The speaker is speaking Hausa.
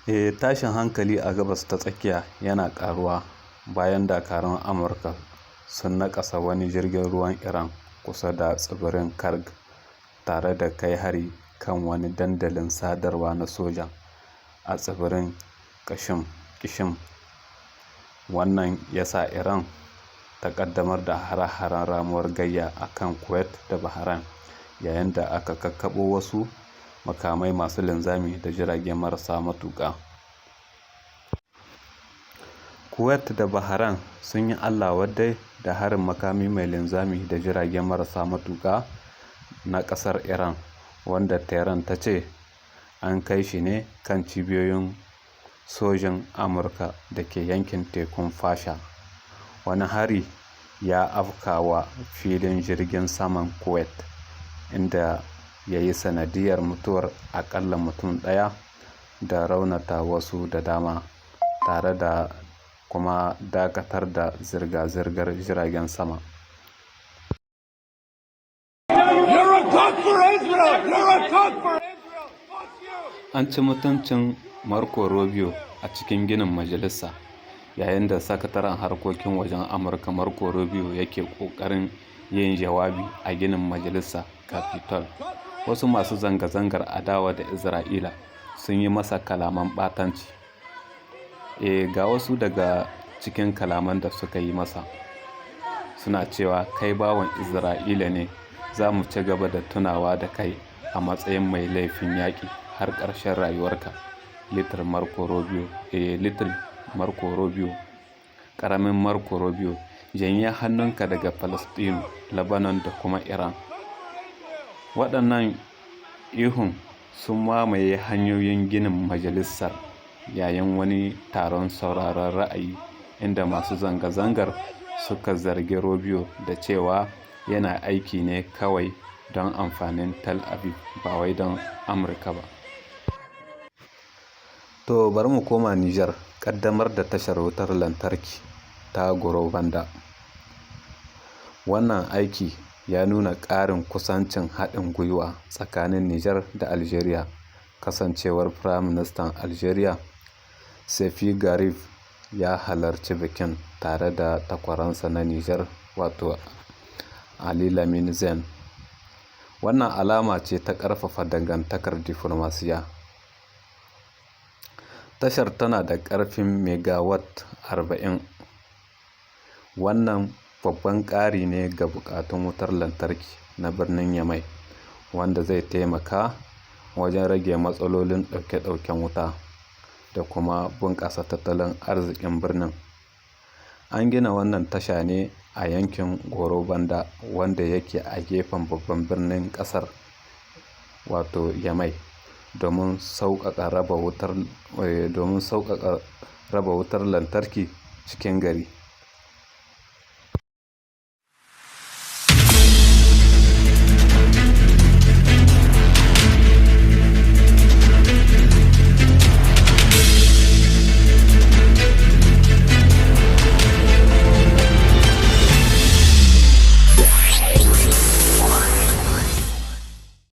Tashin hankali a Gabas ta Tsakiya yana ƙaruwa bayan dakarun Amurka sun naƙasa wani jirgin ruwan Iran kusa da tsibirin Karg tare da kai hari kan wani dandalin sadarwa na soja a tsibirin Qashm. Wannan ya sa Iran ta ƙaddamar da hare-haren ramuwar gayya a kan Kuwait da Bahrain, yayin da aka kakkaɓo wasu makamai masu linzami da jirage marasa matuƙa. Kuwait da Bahrain sun yi Allah-wadai da harin makami mai linzami da jirage marasa matuƙa na ƙasar Iran, wanda Tehran ta ce an kai shi ne kan cibiyoyin sojin Amurka da ke yankin tekun Fasha. Wani hari ya afkawa filin jirgin saman Kuwait, inda ya yi sanadiyar mutuwar aƙalla mutum ɗaya da raunata wasu da dama, tare da kuma dakatar da zirga-zirgar jiragen sama. An ci mutuncin Marco Rubio a cikin ginin majalisa, yayin da sakataren harkokin wajen Amurka Marco Rubio yake ƙoƙarin yin jawabi a ginin majalisa Capitol. Wasu masu zanga-zangar adawa da Isra'ila sun yi masa kalaman ɓatanci. Ga wasu daga cikin kalaman da suka yi masa, suna cewa, "Kai bawan Isra'ila ne, za mu ci gaba da tunawa da kai a matsayin mai laifin yaƙi har ƙarshen rayuwarka." Little Marco Rubio, ƙaramin Marco Rubio, janye hannunka daga Falasɗinu, Lebanon da kuma Iran. Waɗannan ihun sun mamaye hanyoyin ginin majalisar yayin wani taron sauraron ra'ayi, inda masu zanga-zangar suka zargi Rubio da cewa yana aiki ne kawai don amfanin Tel Aviv, ba wai don Amurka ba. To bari mu koma Nijar. Ƙaddamar da tashar wutar lantarki ta Goro-Banda. Wannan aiki ya nuna ƙarin kusancin haɗin gwiwa tsakanin Nijar da Algeria, kasancewar Firaministan Algeria Sefi Garif ya halarci bikin tare da takwaransa na Nijar, wato Ali Lamin Zen. Wannan alama ce ta ƙarfafa dangantakar diflomasiyya. Tashar tana da ƙarfin megawatt 40. Wannan babban ƙari ne ga buƙatun wutar lantarki na birnin Yamai, wanda zai taimaka wajen rage matsalolin ɗauke-ɗauken wuta da kuma bunƙasa tattalin arzikin birnin. An gina wannan tasha ne a yankin Goro-Banda, wanda yake a gefen babban birnin ƙasar, wato Yamai, domin sauƙaƙa raba wutar lantarki cikin gari.